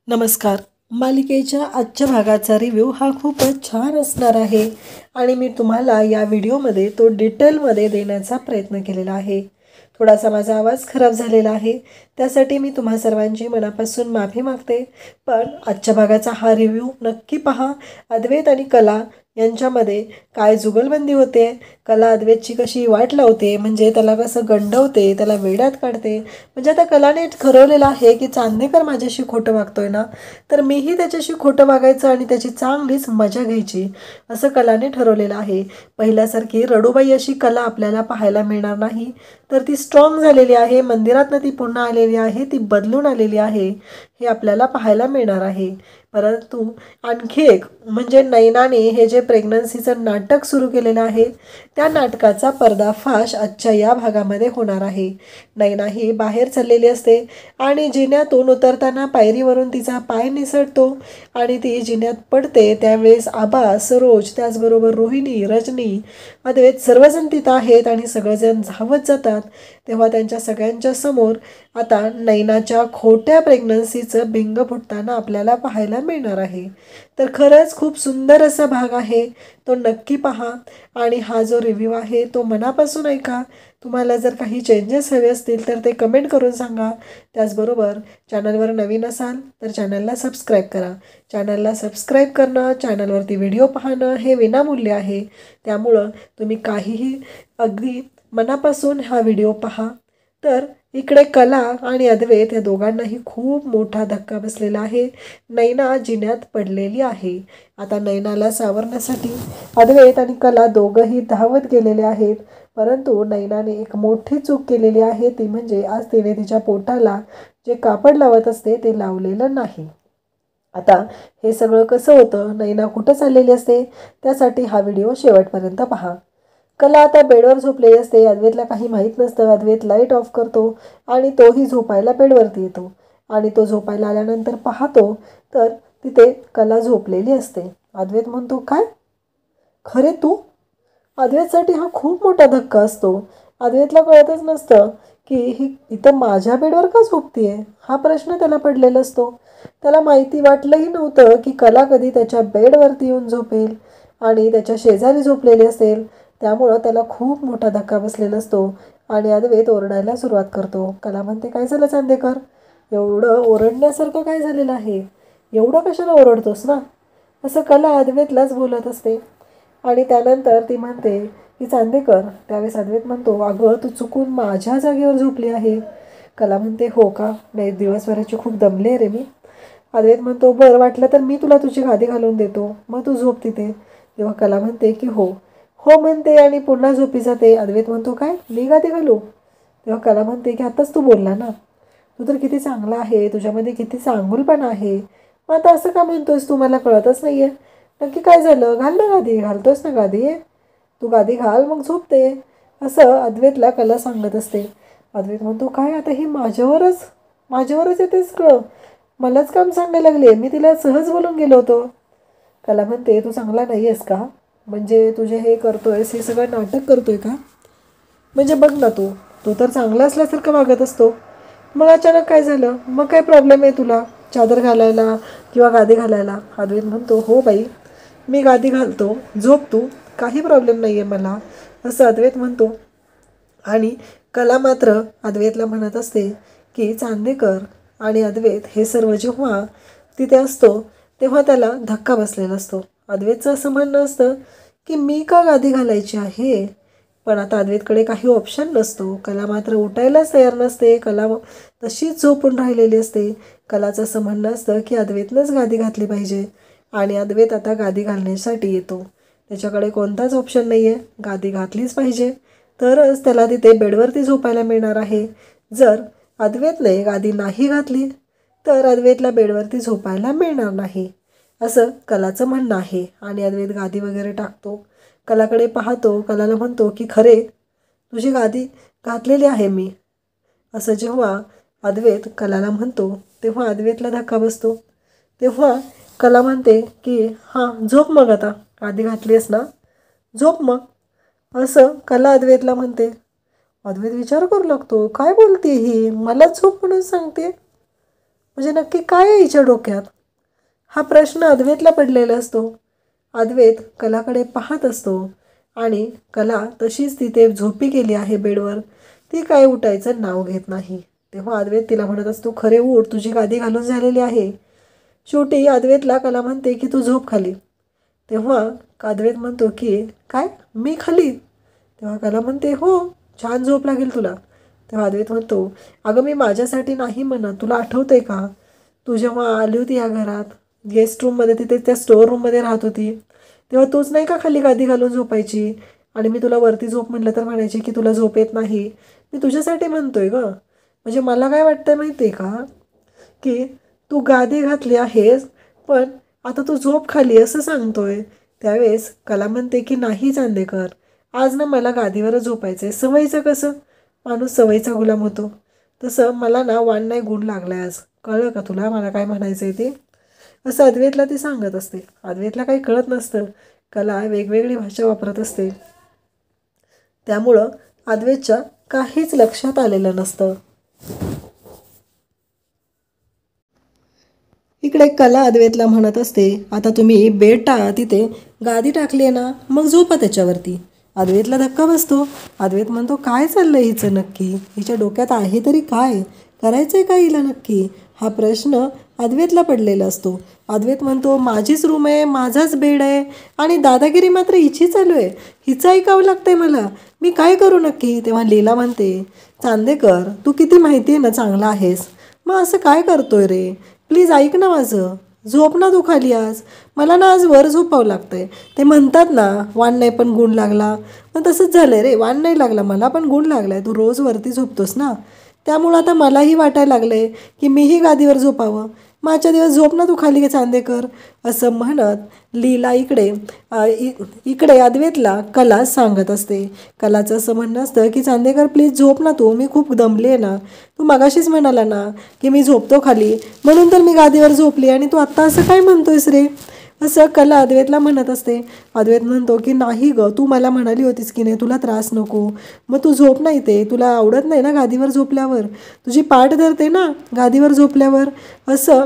नमस्कार. मालिकेच्या आजच्या भागाचा रिव्ह्यू हा खूपच छान असणार आहे आणि मी तुम्हाला या व्हिडिओमध्ये तो डिटेलमध्ये देण्याचा प्रयत्न केलेला आहे. थोडासा माझा आवाज खराब झालेला आहे, त्यासाठी मी तुम्हा सर्वांची मनापासून माफी मागते. पण आजच्या भागाचा हा रिव्ह्यू नक्की पहा. अद्वैत आणि कला यांच्यामध्ये काय जुगलबंदी होते, कला अद्वैतची कशी वाट लावते, म्हणजे त्याला कसं गंडवते, त्याला वेड्यात काढते. म्हणजे आता कलाने ठरवलेलं आहे की चांदेकर माझ्याशी खोटं वागतोय ना, तर मीही त्याच्याशी खोटं वागायचं आणि त्याची चांगलीच मजा घ्यायची, असं कलाने ठरवलेलं आहे. पहिल्यासारखी रडूबाई अशी कला आपल्याला पाहायला मिळणार नाही, तर ती स्ट्रॉंग झालेली आहे. मंदिरातनं ती पुन्हा आलेली आहे, ती बदलून आलेली आहे, हे आपल्याला पाहायला मिळणार आहे. परंतु आणखी एक म्हणजे नैनाने हे जे प्रेग्नन्सीचं नाटक सुरू केलेलं आहे, त्या नाटकाचा पर्दाफाश आजच्या या भागामध्ये होणार आहे. नैना ही बाहेर चाललेली असते आणि जिन्यातून उतरताना पायरीवरून तिचा पाय निसटतो आणि ती जिन्यात पडते. त्यावेळेस आबा, सरोज, त्याचबरोबर रोहिणी, रजनी, अद्वैत सर्वजण तिथं आहेत आणि सगळेजण धावत जातात. तेव्हा त्यांच्या सगळ्यांच्या समोर आता नैनाच्या खोट्या प्रेग्नन्सीचं बिंग फुटताना आपल्याला पाहायला मिळणार आहे. तर खरंच खूप सुंदर असा भाग आहे, तो नक्की पहा आणि हा जो रिव्ह्यू आहे तो मनापासून ऐका. तुम्हाला जर काही चेंजेस हवे असतील तर ते कमेंट करून सांगा. त्याचबरोबर चॅनलवर नवीन असाल तर चॅनलला सबस्क्राईब करा. चॅनलला सबस्क्राईब करणं, चॅनलवरती व्हिडिओ पाहणं हे विनामूल्य आहे. त्यामुळं तुम्ही काहीही अगदी मनापासून हा व्हिडिओ पहा. तर इकडे कला आणि अद्वैत या दोघांनाही खूप मोठा धक्का बसलेला आहे. नैना जिन्यात पडलेली आहे. आता नैनाला सावरण्यासाठी अद्वैत आणि कला दोघंही धावत गेलेले आहेत. परंतु नैनाने एक मोठी चूक केलेली आहे, ती म्हणजे आज तिने तिच्या पोटाला जे कापड लावत असते ते लावलेलं नाही. आता हे सगळं कसं होतं, नैना कुठं चाललेली असते, त्यासाठी हा व्हिडिओ शेवटपर्यंत पहा. कला आता बेडवर झोपलेली असते. अद्वैतला काही माहीत नसतं. अद्वैत लाईट ऑफ करतो आणि तोही झोपायला बेडवरती येतो आणि तो झोपायला आल्यानंतर पाहतो तर तिथे कला झोपलेली असते. अद्वैत म्हणतो, काय खरे तू? अद्वैतसाठी हा खूप मोठा धक्का असतो. अद्वैतला कळतच नसतं की ही इथं माझ्या बेडवर का झोपतीये, हा प्रश्न त्याला पडलेला असतो. त्याला माहिती वाटलंही नव्हतं की कला कधी त्याच्या बेडवरती येऊन झोपेल आणि त्याच्या शेजारी झोपलेली असेल. त्यामुळं त्याला खूप मोठा धक्का बसलेला असतो आणि अद्वैत ओरडायला सुरुवात करतो. कला म्हणते, काय झालं चांदेकर, एवढं ओरडण्यासारखं काय झालेलं आहे, एवढं कशाला ओरडतोस ना, असं कला अद्वैतलाच बोलत असते. आणि त्यानंतर ती म्हणते की चांदेकर, त्यावेळेस अद्वैत म्हणतो, अगं तू चुकून माझ्या जागेवर झोपली आहे. कला म्हणते, हो का, नाही दिवसभराची खूप दमले रे मी. अद्वैत म्हणतो, बरं वाटलं तर मी तुला तुझी गादी घालून देतो, मग तू झोप तिथे. तेव्हा कला म्हणते की हो हो म्हणते आणि पुन्हा झोपी जाते. अद्वैत म्हणतो, काय मी गादी घालू? तेव्हा कला म्हणते की आताच तू बोलला ना, तू तर किती चांगला आहे, तुझ्यामध्ये किती चांगुलपणा आहे, मग आता असं का म्हणतोयस तू, मला कळतच नाही आहे, नक्की काय झालं, घाल ना गादी, घालतोस ना गादी, तू गादी घाल मग झोपते, असं अद्वैतला कला सांगत असते. अद्वैत म्हणतो, काय आता ही माझ्यावरच येते सगळं, मलाच काम सांगायला लागले, मी तिला सहज बोलून गेलो होतो. कला म्हणते, तू चांगला नाही आहेस का, म्हणजे तुझे हे करतोयस, हे सगळं नाटक करतोय का, म्हणजे बघ ना तू तू तर चांगला असल्यासारखं वागत असतो, मग अचानक काय झालं, मग काय प्रॉब्लेम आहे तुला चादर घालायला किंवा गादी घालायला? अद्वैत म्हणतो, हो बाई मी गादी घालतो, झोप तू, काही प्रॉब्लेम नाही आहे मला, असं अद्वैत म्हणतो. आणि कला मात्र अद्वैतला म्हणत असते की चांदेकर आणि अद्वैत हे सर्व जेव्हा तिथे असतो तेव्हा त्याला धक्का बसलेला असतो. अद्वैतचं असं म्हणणं असतं की मी का गादी घालायची आहे, पण आता अद्वैतकडे काही ऑप्शन नसतो. कला मात्र उठायलाच तयार नसते. कला तशीच झोपून राहिलेली असते. कलाचं असं म्हणणं असतं की अद्वैतनंच गादी घातली पाहिजे आणि अद्वैत आता गादी घालण्यासाठी येतो. त्याच्याकडे कोणताच ऑप्शन नाही आहे, गादी घातलीच पाहिजे तरच त्याला तिथे बेडवरती झोपायला मिळणार आहे. जर अद्वैतने गादी नाही घातली तर अद्वैतला बेडवरती झोपायला मिळणार नाही, असं कलाचं म्हणणं आहे. आणि अद्वैत गादी वगैरे टाकतो, कलाकडे पाहतो, कलाला म्हणतो की खरे तुझी गादी घातलेली आहे मी, असं जेव्हा अद्वैत कलाला म्हणतो तेव्हा अद्वैतला धक्का बसतो. तेव्हा कला म्हणते की हां झोप मग, आता गादी घातली आहेस ना, झोप मग, असं कला अद्वैतला म्हणते. अद्वैत विचार करू लागतो, काय बोलते ही, मला झोप म्हणून सांगते, म्हणजे नक्की काय आहे हिच्या डोक्यात? हा प्रश्न अद्वैतला पडलेला असतो. अद्वैत कलाकडे पाहत असतो आणि कला तशीच तिथे झोपी गेली आहे बेडवर. ती काय उठायचं नाव घेत नाही. तेव्हा अद्वैत तिला म्हणत असतो, खरे उठ, तुझी गादी घालून झालेली आहे. शेवटी अद्वैतला कला म्हणते की तू झोप खाली. तेव्हा अद्वैत म्हणतो की काय, मी खाली? तेव्हा कला म्हणते हो, छान झोप लागेल तुला. तेव्हा अद्वैत म्हणतो, अगं मी माझ्यासाठी नाही म्हणत, तुला आठवतंय का तू जेव्हा आली होती या घरात, गेस्ट रूममध्ये, तिथे त्या स्टोअर रूममध्ये राहत होती, तेव्हा तूच नाही का खाली गादी घालून झोपायची आणि मी तुला वरती झोप म्हटलं तर म्हणायची की तुला झोप येत नाही. मी तुझ्यासाठी म्हणतोय गं. म्हणजे मला काय वाटतं माहिती आहे का, की तू गादी घातली आहेस पण आता तू झोप खाली असं सांगतोय. त्यावेळेस कला म्हणते की नाही चांदेकर, आज ना मला गादीवरच झोपायचं आहे. सवयीचं कसं माणूस सवयीचा गुलाम होतो, तसं मला ना वाण नाही गुण लागलाय आज. कळलं का तुला मला काय म्हणायचं आहे ते? असं अद्वैतला ती सांगत असते. अद्वैतला काही कळत नसतं. कला वेगवेगळी भाषा वापरत असते, त्यामुळं अद्वैतच्या काहीच लक्षात आलेलं नसतं. इकडे कला अद्वैतला म्हणत असते, आता तुम्ही बेड तिथे गादी टाकली आहे ना, मग झोपा त्याच्यावरती. अद्वैतला धक्का बसतो. अद्वैत म्हणतो, काय चाललं हिचं नक्की? हिच्या डोक्यात आहे तरी काय? करायचं आहे का हिला नक्की? हा प्रश्न अद्वैतला पडलेला असतो. अद्वैत म्हणतो, माझीच रूम आहे, माझाच बेड आहे आणि दादागिरी मात्र हिची चालू आहे. हिचं ऐकावं लागतंय मला. मी काय करू नक्की? तेव्हा लीला म्हणते, चांदेकर तू किती माहिती आहे ना चांगला आहेस, मग असं काय करतोय रे? प्लीज ऐक ना माझं, झोप ना तू खाली. आज मला ना आज वर झोपावं लागतंय. ते म्हणतात ना, वाण नाही पण गुण लागला. मग तसंच झालं रे, वाण नाही लागला मला पण गुण लागला आहे. तू रोज वरती झोपतोस ना, त्यामुळं आता मलाही वाटायला लागलं आहे की मीही गादीवर झोपावं. मागच्या दिवस झोप ना तू खाली चांदेकर. असं म्हणत लीला इकडे अद्वैतला कला सांगत असते. कलाचं असं म्हणणं असतं की चांदेकर प्लीज झोप ना तू, मी खूप दमली आहे ना. तू मगाशीच म्हणाला ना की मी झोपतो खाली, म्हणून तर मी गादीवर झोपली आणि तू आत्ता असं काय म्हणतोयस रे? असं कला अद्वैतला म्हणत असते. अद्वैत म्हणतो की नाही गं, तू मला म्हणाली होतीस की नाही तुला त्रास नको, मग तू झोप नाही, ते तुला आवडत नाही ना गादीवर झोपल्यावर, तुझी पाठ धरते ना गादीवर झोपल्यावर. असं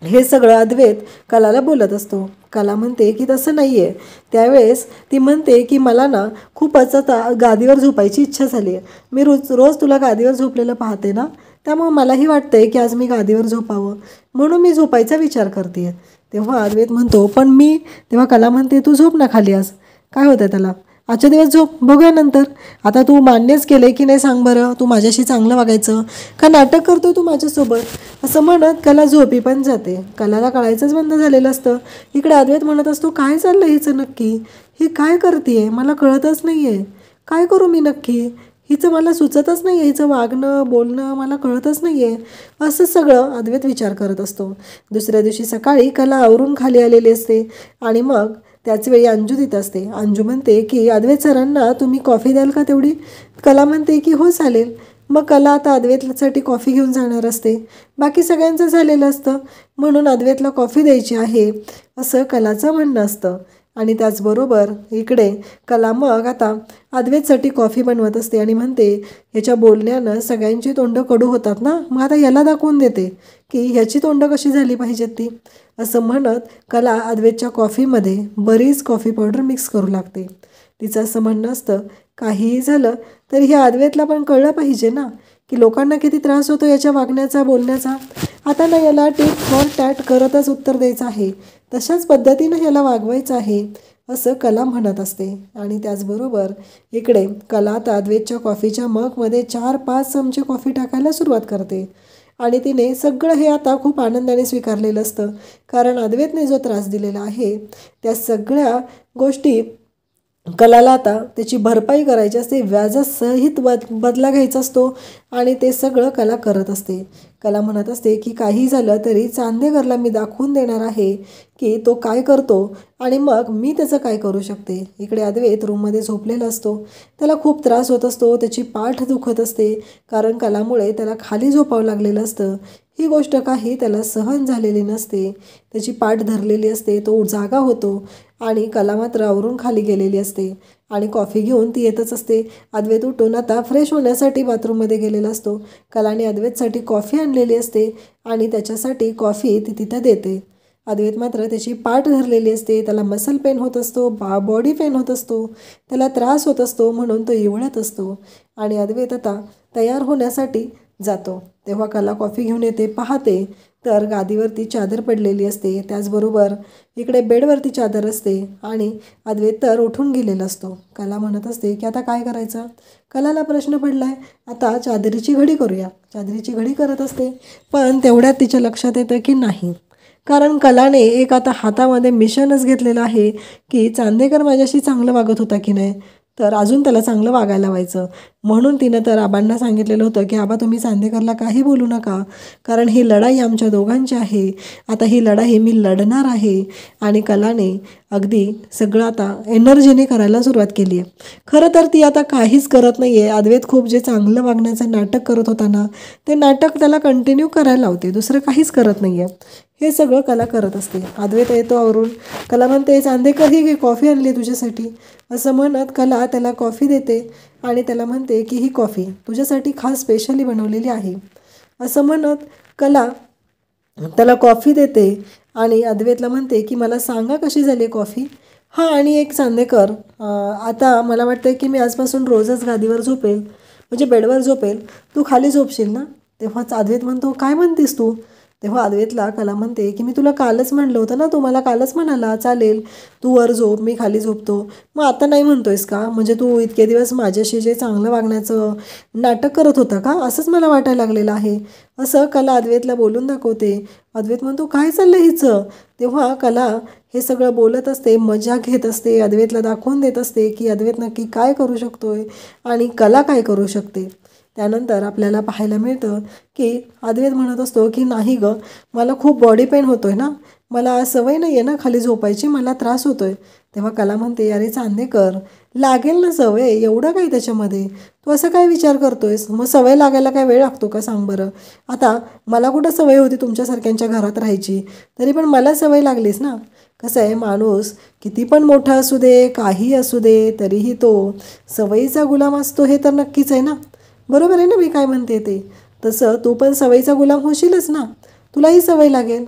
हे सगळं अद्वैत कलाला बोलत असतो. कला म्हणते की तसं नाही आहे. त्यावेळेस ती म्हणते की मला ना खूपच आता गादीवर झोपायची इच्छा झाली आहे. मी रोज रोज तुला गादीवर झोपलेलं पाहते ना, त्यामुळे मलाही वाटतंय की आज मी गादीवर झोपावं, म्हणून मी झोपायचा विचार करते. तेव्हा अद्वैत म्हणतो पण मी, तेव्हा कला म्हणते तू झोप ना खाली, आज काय होतं त्याला, आजच्या दिवस झोप, बघूया नंतर. आता तू मान्यच केलंय की नाही सांग बरं, तू माझ्याशी चांगलं वागायचं का नाटक करतोय तू माझ्यासोबत? असं म्हणत कला झोपी पण जाते. कलाला कळायचंच बंद झालेलं असतं. इकडे अद्वैत म्हणत असतो, काय चाललं हिचं नक्की, ही काय करते मला कळतच नाही आहे, काय करू मी नक्की? हिचं मला सुचतच नाही आहे, हिचं वागणं बोलणं मला कळतच नाही आहे. असं सगळं अद्वैत विचार करत असतो. दुसऱ्या दिवशी सकाळी कला आवरून खाली आलेली असते आणि मग त्याच वेळी अंजू तिथं असते. अंजू म्हणते की अद्वैत सरांना तुम्ही कॉफी द्याल का तेवढी? कला म्हणते की हो चालेल. मग कला आता अद्वैतसाठी कॉफी घेऊन जाणार असते. बाकी सगळ्यांचं झालेलं असतं, म्हणून अद्वैतला कॉफी द्यायची आहे असं कलाचं म्हणणं असतं. आणि त्याचबरोबर इकडे कला मग आता अद्वैतसाठी कॉफी बनवत असते आणि म्हणते, ह्याच्या बोलण्यानं सगळ्यांची तोंडं कडू होतात ना, मग आता याला दाखवून देते की ह्याची तोंडं कशी झाली पाहिजेत ती. असं म्हणत कला अद्वैतच्या कॉफीमध्ये बरीच कॉफी पावडर मिक्स करू लागते. तिचं असं म्हणणं असतं, काहीही झालं तरी ह्या अद्वैतला पण कळलं पाहिजे ना की लोकांना किती त्रास होतो याच्या वागण्याचा बोलण्याचा. आता ना याला टीट फॉर टॅट करतच उत्तर द्यायचं आहे, तशाच पद्धतीनं याला वागवायचं आहे असं कला म्हणत असते. आणि त्याचबरोबर इकडे कला आता अद्वैतच्या कॉफीच्या मगमध्ये 4-5 चमचे कॉफी टाकायला सुरुवात करते. आणि तिने सगळं हे आता खूप आनंदाने स्वीकारलेलं असतं, कारण अद्वैतने जो त्रास दिलेला आहे त्या सगळ्या गोष्टी कलाला आता त्याची भरपाई करायची असते, व्याजासहित बदला घ्यायचा असतो आणि ते सगळं कला करत असते. कला म्हणत असते की काही झालं तरी चांदेकरला मी दाखवून देणार आहे की तो काय करतो आणि मग मी त्याचं काय करू शकते. इकडे अद्वैत रूममध्ये झोपलेला असतो. त्याला खूप त्रास होत असतो, त्याची पाठ दुखत असते, कारण कलामुळे त्याला खाली झोपावं लागलेलं असतं. ही गोष्ट काही त्याला सहन झालेली नसते. त्याची पाठ धरलेली असते, तो जागा होतो आणि कला मात्र आवरून खाली गेलेली असते. आणि कॉफी घेऊन ती येतच असते. अद्वैत उठून आता फ्रेश होण्यासाठी बाथरूममध्ये गेलेला असतो. कलाने अद्वैतसाठी कॉफी आणलेली असते आणि त्याच्यासाठी कॉफी ती तिथं देते. अद्वैत मात्र त्याची पाठ धरलेली असते. त्याला मसल पेन होत असतो, बॉडी पेन होत असतो, त्याला त्रास होत असतो, म्हणून तो इवळत असतो. आणि अद्वैत आता तयार होण्यासाठी जातो. तेव्हा कला कॉफी घेऊन येते. पाहते तर गादीवरती चादर पडलेली असते, त्याचबरोबर इकडे बेडवरती चादर असते आणि अद्वैत तर उठून गेलेला असतो. कला म्हणत असते की आता काय करायचं. कलाला प्रश्न पडलाय, आता चादरीची घडी करूया. चादरीची घडी करत असते, पण तेवढ्यात तिच्या लक्षात येतं की नाही, कारण कलाने एक आता हातामध्ये मिशनच घेतलेलं आहे की चांदेकर माझ्याशी चांगलं वागत होता की नाही, तर अजून त्याला चांगलं वागायला व्हायचं. म्हणून तिनं तर आबांना सांगितलेलं होतं की आबा तुम्ही चांदेकरला काही बोलू नका, कारण ही लढाई आमच्या दोघांची आहे. आता ही लढाई मी लढणार आहे. आणि कलाने अगदी सगळं आता एनर्जीने करायला सुरुवात केली आहे. खरं तर ती आता काहीच करत नाही आहे. अद्वैत खूप जे चांगलं वागण्याचं नाटक करत होता ना, ते नाटक त्याला कंटिन्यू करायला लावते, दुसरं काहीच करत नाही आहे. हे सगळं कला करत असते. अद्वैत येतो आवरून. कला म्हणते चांदेकर ही कॉफी आणली तुझ्यासाठी. असं म्हणत कला त्याला कॉफी देते आणि त्याला म्हणते की ही कॉफी तुझ्यासाठी खास स्पेशली बनवलेली आहे. असं म्हणत कला त्याला कॉफी देते आणि अद्वैतला म्हणते की मला सांगा कशी झाली कॉफी. हां, आणि एक चांदेकर, आता मला वाटतं की मी आजपासून रोजच गादीवर झोपेल, म्हणजे बेडवर झोपेल, तू खाली झोपशील ना. तेव्हाच अद्वैत म्हणतो काय म्हणतेस तू. तेव्हा अद्वैतला कला म्हणते की मी तुला कालच म्हणलं होतं ना, तू मला कालच म्हणाला चालेल तू वर झोप मी खाली झोपतो, मग आता नाही म्हणतोयस का. म्हणजे तू इतके दिवस माझ्याशी जे चांगलं वागण्याचं नाटक करत होता का, असंच मला वाटायला लागलेलं आहे. असं कला अद्वैतला बोलून दाखवते. अद्वैत म्हणतो काय चाललं हिचं. तेव्हा कला हे सगळं बोलत असते, मजा घेत असते, अद्वैतला दाखवून देत असते की अद्वैत नक्की काय करू शकतोय आणि कला काय करू शकते. त्यानंतर आपल्याला पाहायला मिळतं की अद्वैत म्हणत असतो की नाही गं, मला खूप बॉडी पेन होतोय ना, मला सवय नाही आहे ना खाली झोपायची, मला त्रास होतोय. तेव्हा कला म्हणते अरे चांदेकर, लागेल ना सवय, एवढं काय त्याच्यामध्ये, तू असं काय विचार करतोयस. मग सवय लागायला काय वेळ लागतो का सांग बरं. आता मला कुठं सवय होती तुमच्यासारख्यांच्या घरात राहायची, तरी पण मला सवय लागलीच ना. कसं आहे, माणूस किती पण मोठा असू दे, काही असू दे, तरीही तो सवयीचा गुलाम असतो, हे तर नक्कीच आहे ना. बरोबर आहे ना मी काय म्हणते ते. तसं तू पण सवयीचा गुलाम होशीलच ना, तुलाही सवय लागेल.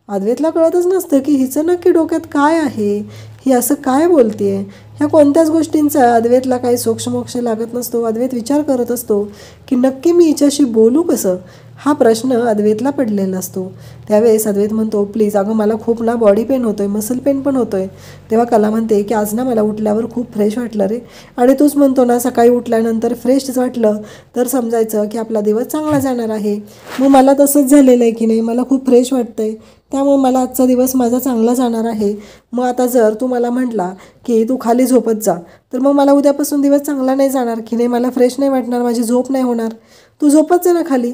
अद्वैतला कळतच नसतं की हिचं नक्की डोक्यात काय आहे, ही असं काय बोलते. ह्या कोणत्याच गोष्टींचा अद्वैतला काही सोक्षमोक्ष लागत नसतो. अद्वैत विचार करत असतो की नक्की मी हिच्याशी बोलू कसं, हा प्रश्न अद्वैतला पडलेला असतो. त्यावेळेस अद्वैत म्हणतो प्लीज अगं मला खूप ना बॉडी पेन होतोय, मसल पेन पण होतोय. तेव्हा कला म्हणते की आज ना मला उठल्यावर खूप फ्रेश वाटलं रे. आणि तूच म्हणतो ना सकाळी उठल्यानंतर फ्रेशच वाटलं तर समजायचं की आपला दिवस चांगला जाणार आहे. मग मला तसंच झालेलं आहे की नाही, मला खूप फ्रेश वाटतंय, त्यामुळे मला आजचा दिवस माझा चांगला जाणार आहे. मग आता जर तू मला म्हटला की तू खाली झोपत जा, तर मग मला उद्यापासून दिवस चांगला नाही जाणार की नाही, मला फ्रेश नाही वाटणार, माझी झोप नाही होणार. तू झोपत जा ना खाली.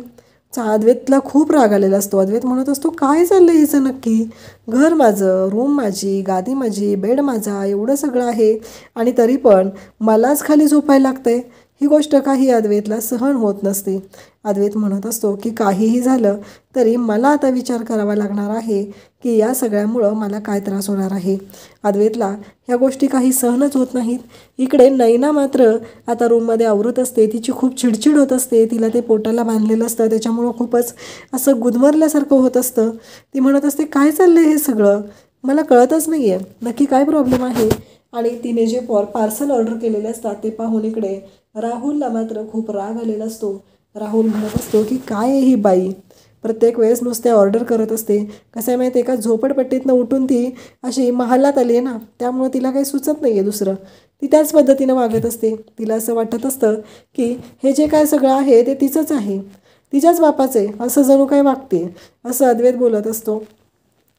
अद्वैतला खूप राग आलेला असतो. अद्वैत म्हणत असतो काय चाललं हिचं नक्की. घर माझं, रूम माझी, गादी माझी, बेड माझा, एवढं सगळं आहे आणि तरी पण मलाच खाली झोपायला लागतंय. ही गोष्ट काही अद्वैतला सहन होत नसते. अद्वैत म्हणत असतो की काहीही झालं तरी मला आता विचार करावा लागणार आहे की या सगळ्यामुळं मला काय त्रास होणार आहे. अद्वैतला ह्या गोष्टी काही सहनच होत नाहीत. इकडे नैना मात्र आता रूममध्ये आवरत असते. तिची खूप चिडचिड होत असते, तिला ते पोटाला बांधलेलं असतं, त्याच्यामुळं खूपच असं गुदमरल्यासारखं होत असतं. ती म्हणत असते काय चाललं हे सगळं, मला कळतच नाही आहे नक्की काय प्रॉब्लेम आहे. आणि तिने जे पार्सल ऑर्डर केलेले असतात ते पाहून इकडे राहुलला मात्र खूप राग आलेला असतो. राहुल म्हणत असतो की काय आहे ही बाई, प्रत्येक वेळेस नुसते ऑर्डर करत असते. कसं आहे माहिती आहे का, झोपडपट्टीतनं उठून ती अशी महालात आली आहे ना, त्यामुळं तिला काही सुचत नाही आहे दुसरं. ती त्याच पद्धतीनं वागत असते. तिला असं वाटत असतं की हे जे काय सगळं आहे ते तिचंच आहे, तिच्याच बापाचं आहे, असं जणू काय वागते. असं अद्वैत बोलत असतो.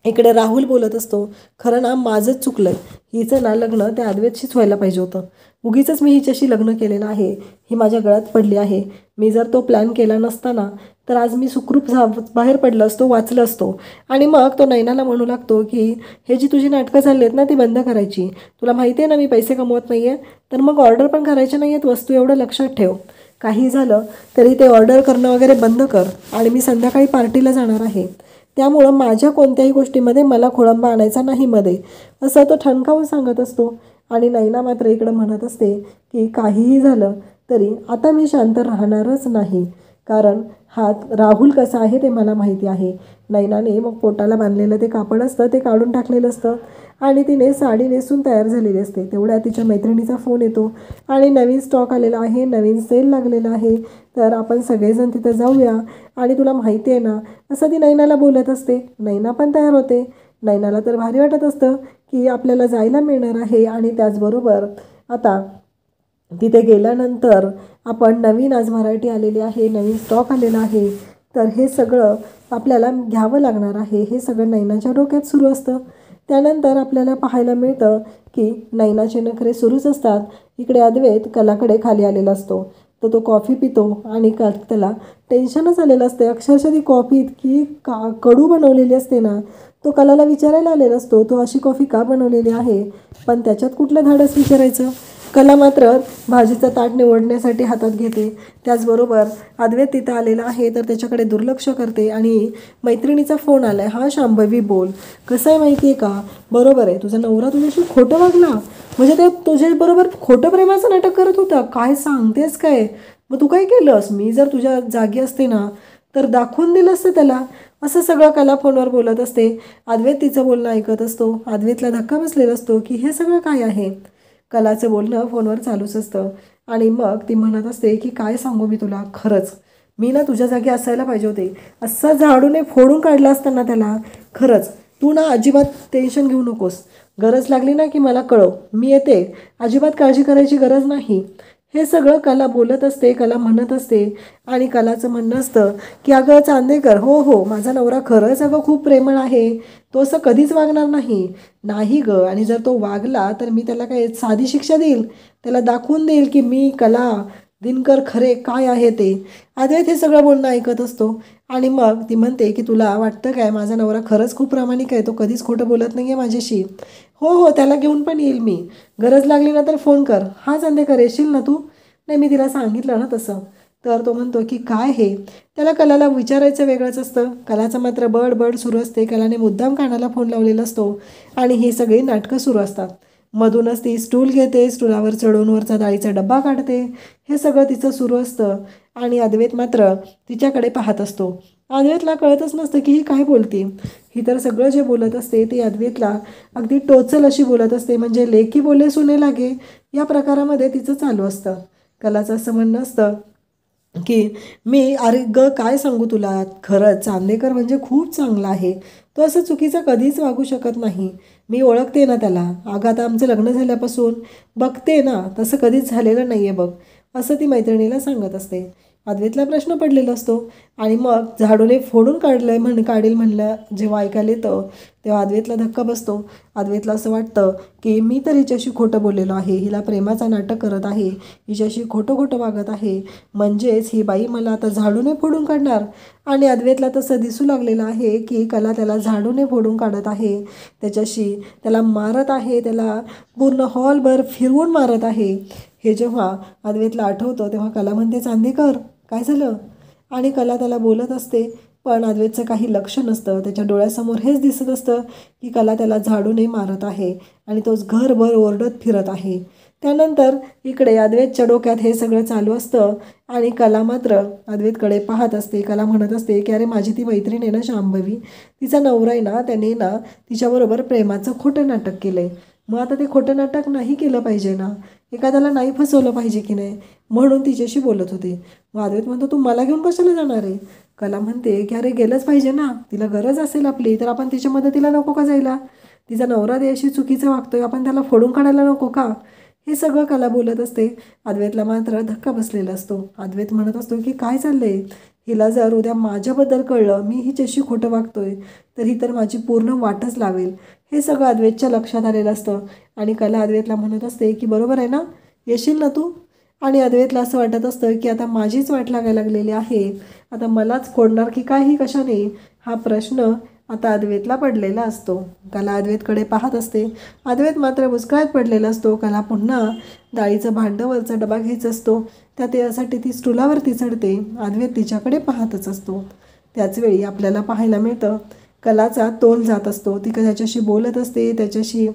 इकडे राहुल बोलत असतो खरं ना माझंच चुकलं आहे, हिचं ना लग्न त्या अद्वैतशीच व्हायला पाहिजे होतं. उगीचच मी हिच्याशी लग्न केलेलं आहे, ही माझ्या गळ्यात पडली आहे. मी जर तो प्लॅन केला नसताना तर आज मी सुखरूप बाहेर पडलं असतो, वाचलं असतो. आणि मग तो नैनाला म्हणू लागतो की हे जी तुझी नाटकं चालली आहेत ना ती बंद करायची. तुला माहिती आहे ना मी पैसे कमवत नाही आहे, तर मग ऑर्डर पण करायचे नाही आहेत वस्तू, एवढं लक्षात ठेव. काही झालं तरी ते ऑर्डर करणं वगैरे बंद कर. आणि मी संध्याकाळी पार्टीला जाणार आहे, त्यामुळं माझ्या कोणत्याही गोष्टीमध्ये मला खोळंबा आणायचा नाही मध्ये, असं तो ठणकावून सांगत असतो. आणि नैना मात्र इकडं म्हणत असते की काहीही झालं तरी आता मी शांत राहणारच नाही, कारण हा राहुल कसा आहे ते मला माहिती आहे. नैनाने मग पोटाला बांधलेलं ते कापड असतं ते काढून टाकलेलं असतं आणि तिने साडी नेसून तयार झालेली असते. तेवढ्या तिच्या मैत्रिणीचा फोन येतो आणि नवीन स्टॉक आलेला आहे, नवीन सेल लागलेला आहे, तर आपण सगळेजण तिथं जाऊया आणि तुला माहिती आहे ना, असं ती नैनाला बोलत असते. नैना पण तयार होते. नैनाला तर भारी वाटत असतं की आपल्याला जायला मिळणार आहे आणि त्याचबरोबर आता तिथे गेल्यानंतर आपण नवीन आज व्हरायटी आलेली आहे, नवीन स्टॉक आलेला आहे, तर हे सगळं आपल्याला घ्यावं लागणार आहे. हे सगळं नैनाच्या डोक्यात सुरू असतं. त्यानंतर आपल्याला पाहायला मिळतं की नैनाचे नखरे सुरूच असतात. इकडे अद्वैत कलाकडे खाली आलेला असतो. तर तो कॉफी पितो आणि त्याला टेन्शनच आलेलं असते. अक्षरशः ती कॉफी इतकी कडू बनवलेली असते ना, तो कलाला विचारायला आलेला असतो तो अशी कॉफी का बनवलेली आहे, पण त्याच्यात कुठलं धाडस विचारायचं. कला मात्र भाजीचं ताट निवडण्यासाठी हातात घेते. त्याचबरोबर अद्वैत तिथं आलेला आहे तर त्याच्याकडे दुर्लक्ष करते आणि मैत्रिणीचा फोन आला आहे. हा शांभवी बोल, कसं आहे माहिती आहे का, बरोबर आहे तुझा नवरा तुझ्याशी खोटं वागला, म्हणजे ते तुझ्याबरोबर खोटं प्रेमाचं नाटक करत होता, काय सांगतेस काय, मग तू काय केलंस, मी जर तुझ्या जागी असते ना तर दाखवून दिलं असतं त्याला, असं सगळं कला फोनवर बोलत असते. अद्वैत तिचं बोलणं ऐकत असतो. अद्वैतला धक्का बसलेला असतो की हे सगळं काय आहे. कलाचं बोलणं फोनवर चालूच असतं आणि मग ती म्हणत असते की काय सांगू मी तुला, खरंच मी ना तुझ्या जागी असायला पाहिजे होते, असं झाडूने फोडून काढलं असताना त्याला, खरंच तू ना अजिबात टेन्शन घेऊ नकोस, गरज लागली ना की मला कळव, मी येते, अजिबात काळजी करायची गरज नाही. हे सगळं कला बोलत असते, कला म्हणत असते आणि कलाचं म्हणणं असतं की अगं चांदेकर, हो हो माझा नवरा खरंच अगं खूप प्रेमळ आहे, तो असं कधीच वागणार नाही, नाही गं, आणि जर तो वागला तर मी त्याला काय साधी शिक्षा देईल, त्याला दाखवून देईल की मी कला दिनकर खरे काय आहे ते. अद्वैत हे सगळं बोलणं ऐकत असतो आणि मग ती म्हणते की तुला वाटतं काय माझा नवरा खरंच खूप प्रामाणिक आहे, तो कधीच खोटं बोलत नाही आहे माझ्याशी, हो हो त्याला घेऊन पण येईल मी, गरज लागली ना तर फोन कर, हा चांदेकर येशील ना तू, नाही मी तिला सांगितलं ना तसं. तर तो म्हणतो की काय हे, त्याला कलाला विचारायचं वेगळंच असतं. कलाचं मात्र बड सुरू असते. कलाने मुद्दाम कानाला फोन लावलेला असतो आणि ही सगळी नाटकं सुरू असतात. मधूनच ती स्टूल घेते, स्टूलावर चढून वरचा डाळीचा डब्बा काढते, हे सगळं तिचं सुरू असतं आणि अद्वैत मात्र तिच्याकडे पाहत असतो. अद्वैतला कळतच नसतं की ही काय बोलते. ही तर सगळं जे बोलत असते ते अद्वैतला अगदी टोचल अशी बोलत असते, म्हणजे लेकी बोले सुने लागे या प्रकारामध्ये तिचं चालू असतं. कलाचं असं म्हणणं असतं की मी अरे काय सांगू तुला, खरंच चांदेकर म्हणजे खूप चांगला आहे, तो असं चुकीचं कधीच वागू शकत नाही, मी ओळखते ना त्याला, अगं आता आमचं लग्न झाल्यापासून बघते ना तसं कधीच झालेलं नाही आहे बघ, असं ती मैत्रिणीला सांगत असते. अद्वैतला प्रश्न पडलेला असतो आणि मग झाडूने फोडून काढेल म्हणलं जेव्हा ऐकायला येतं तेव्हा अद्वैतला धक्का बसतो. अद्वैतला असं वाटतं की मी तर हिच्याशी खोटं बोललेलो आहे, हिला प्रेमाचा नाटक करत आहे, हिच्याशी खोटं वागत आहे, म्हणजेच ही बाई मला आता झाडूने फोडून काढणार. आणि अद्वैतला तसं दिसू लागलेलं आहे की कला त्याला झाडूने फोडून काढत आहे, त्याला मारत आहे, त्याला पूर्ण हॉलभर फिरवून मारत आहे. हे जेव्हा अद्वैतला आठवतं तेव्हा कला म्हणते चांदेकर काय झालं, आणि कला त्याला बोलत असते पण अद्वैतचं काही लक्ष नसतं. त्याच्या डोळ्यासमोर हेच दिसत असतं की कला त्याला झाडूने मारत आहे आणि तोच घरभर ओरडत फिरत आहे. त्यानंतर इकडे अद्वैतच्या डोक्यात हे सगळं चालू असतं आणि कला मात्र अद्वैतकडे पाहत असते. कला म्हणत असते की अरे माझी ती मैत्रीण आहे ना शांभवी, तिचा नवरा आहे ना, त्याने ना तिच्याबरोबर प्रेमाचं खोटं नाटक केलं आहे, मग आता ते खोटं नाटक नाही केलं पाहिजे ना, एखाद्याला नाही फसवलं पाहिजे की नाही, म्हणून तिच्याशी बोलत होते. मग अद्वैत म्हणतो तू मला घेऊन कशाला जाणार आहे. कला म्हणते की अरे गेलंच पाहिजे ना, तिला गरज असेल आपली तर आपण तिच्या मदतीला नको का जायला, तिचा नवरा देशी चुकीचं वागतोय, आपण त्याला फोडून काढायला नको का, हे सगळं कला बोलत असते. अद्वैतला मात्र धक्का बसलेला असतो. अद्वैत म्हणत असतो की काय चाललंय, हिला जर उद्या माझ्याबद्दल कळलं मी हिच्याशी खोटं वागतोय तर ही तर माझी पूर्ण वाटच लावेल. हे सगळं अद्वैतच्या लक्षात आलेलं असतं आणि कला अद्वैतला म्हणत असते की बरोबर आहे ना, येशील ना तू. आणि अद्वैतला असं वाटत असतं की आता माझीच वाट लागायला लागलेली आहे, आता मलाच खोडणार की काही कशाने, हा प्रश्न आता अद्वैतला पडलेला असतो. कला अद्वैतकडे पाहत असते. अद्वैत मात्र बुचकळ्यात पडलेला असतो. कला पुन्हा डाळीचं भांडवलचा डबा घ्यायचा असतो, त्यासाठी ती स्टूलावरती चढते. अद्वैत तिच्याकडे पाहतच असतो. त्याचवेळी आपल्याला पाहायला मिळतं कलाचा तोल जात असतो. ती त्याच्याशी बोलत असते, त्याच्याशी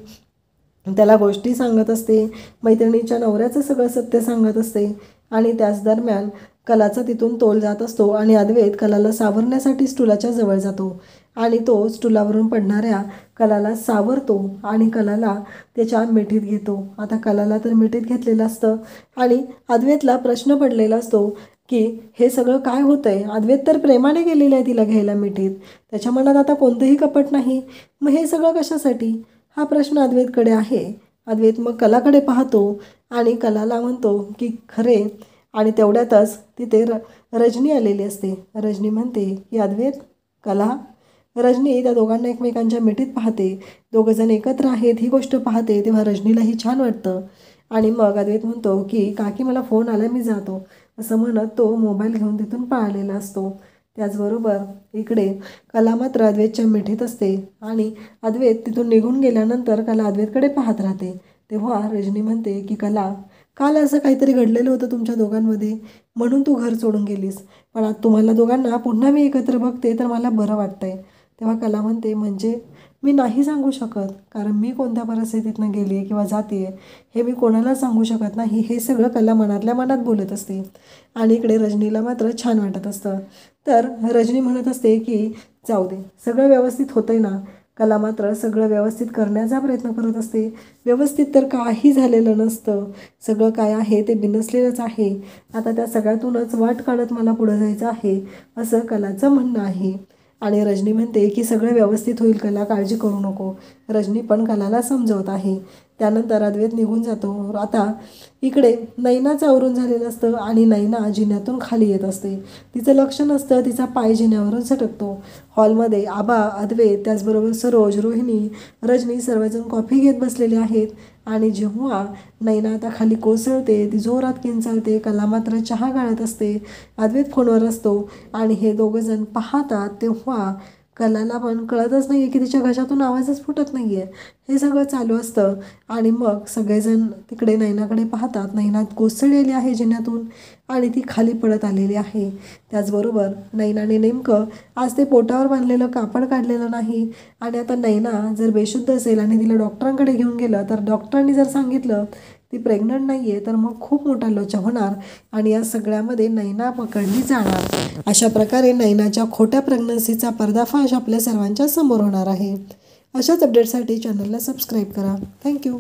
त्याला गोष्टी सांगत असते, मैत्रिणीच्या नवऱ्याचं सगळं सत्य सांगत असते आणि त्याच दरम्यान कलाचा तिथून तोल जात असतो आणि अद्वैत कलाला सावरण्यासाठी स्टुलाच्या जवळ जातो आणि तो स्टुलावरून पडणाऱ्या कलाला सावरतो आणि कलाला त्याच्या मिठीत घेतो. आता कलाला तर मिठीत घेतलेलं असतं आणि अद्वैतला प्रश्न पडलेला असतो की हे सगळं काय होतंय. अद्वैत तर प्रेमाने गेलेलं आहे तिला घ्यायला मिठीत, त्याच्या मनात आता कोणतंही कपट नाही, मग हे सगळं कशासाठी, हा प्रश्न अद्वैतकडे आहे. अद्वैत मग कलाकडे पाहतो आणि कलाला म्हणतो की खरे, आणि तेवढ्यातच तिथे रजनी आलेली असते. रजनी म्हणते की अद्वैत, कला. रजनी त्या दोघांना एकमेकांच्या मिठीत पाहते, दोघंजण एकत्र आहेत ही गोष्ट पाहते, तेव्हा रजनीलाही छान वाटतं आणि मग अद्वैत म्हणतो की काकी मला फोन आला, मी जातो, असं म्हणत तो मोबाईल घेऊन तिथून पळालेला असतो. त्याचबरोबर इकडे कला मात्र अद्वैतच्या मिठीत असते आणि अद्वैत तिथून निघून गेल्यानंतर कला अद्वैतकडे पाहत राहते. तेव्हा रजनी म्हणते की कला, काल असं काहीतरी घडलेलं होतं तुमच्या दोघांमध्ये, म्हणून तू घर सोडून गेलीस, पण आज तुम्हाला दोघांना पुन्हा मी एकत्र बघते तर मला बरं वाटतंय. तेव्हा कला म्हणते म्हणजे मी नाही सांगू शकत, कारण मी कोणत्या परिस्थितीतनं गेली आहे किंवा जाते आहे हे मी कोणाला सांगू शकत नाही. हे सगळं कला मनातल्या मनात बोलत असते आणि इकडे रजनीला मात्र छान वाटत असतं. तर रजनी म्हणत असते की जाऊ दे, सगळं व्यवस्थित होतंय ना. कला मात्र सगळं व्यवस्थित करण्याचा प्रयत्न करत असते. व्यवस्थित तर काही झालेलं नसतं, सगळं काय आहे ते बिनसलेलंच आहे. आता त्या सगळ्यातूनच वाट काढत मला पुढं जायचं आहे, असं कलाचं म्हणणं आहे. आणि रजनी म्हणते की सगळं व्यवस्थित होईल कला, काळजी करू नको. रजनी पण कलाला समजवत आहे. त्यानंतर अद्वैत निघून जातो. आता इकडे नैनाचं आवरून झालेलं असतं आणि नैना जिन्यातून खाली येत असते. तिचं लक्ष नसतं, तिचा पाय जिन्यावरून सटकतो. हॉलमध्ये आबा, अद्वैत, त्याचबरोबर सरोज, रोहिणी, रजनी सर्वजण कॉफी घेत बसलेले आहेत आणि जेव्हा नैना आता खाली कोसळते, ती जोरात किंचाळते, कला मात्र चहा गाळत असते, अद्वैत फोनवर असतो आणि हे दोघंजण पाहतात. तेव्हा कलाला पण कळतच नाही आहे की तिच्या घशातून आवाजच फुटत नाही आहे. हे सगळं चालू असतं आणि मग सगळेजण तिकडे नैनाकडे पाहतात. नैना कोसळलेली आहे जिन्यातून आणि ती खाली पडत आलेली आहे. त्याचबरोबर नैनाने नेमकं आज ते पोटावर बांधलेलं कापड काढलेलं नाही आणि आता नैना जर बेशुद्ध असेल आणि तिला डॉक्टरांकडे घेऊन गेलं तर डॉक्टरांनी जर सांगितलं ती प्रेग्नंट नाही आहे तर मग खूप मोठा लोचा होणार आणि या सगळ्यामध्ये नैना पकडली जाणार. अशा प्रकारे नैनाच्या खोट्या प्रेग्नन्सीचा पर्दाफाश आपल्या सर्वांच्या समोर होणार आहे. अशाच अपडेटसाठी चॅनलला सबस्क्राईब करा. थँक्यू.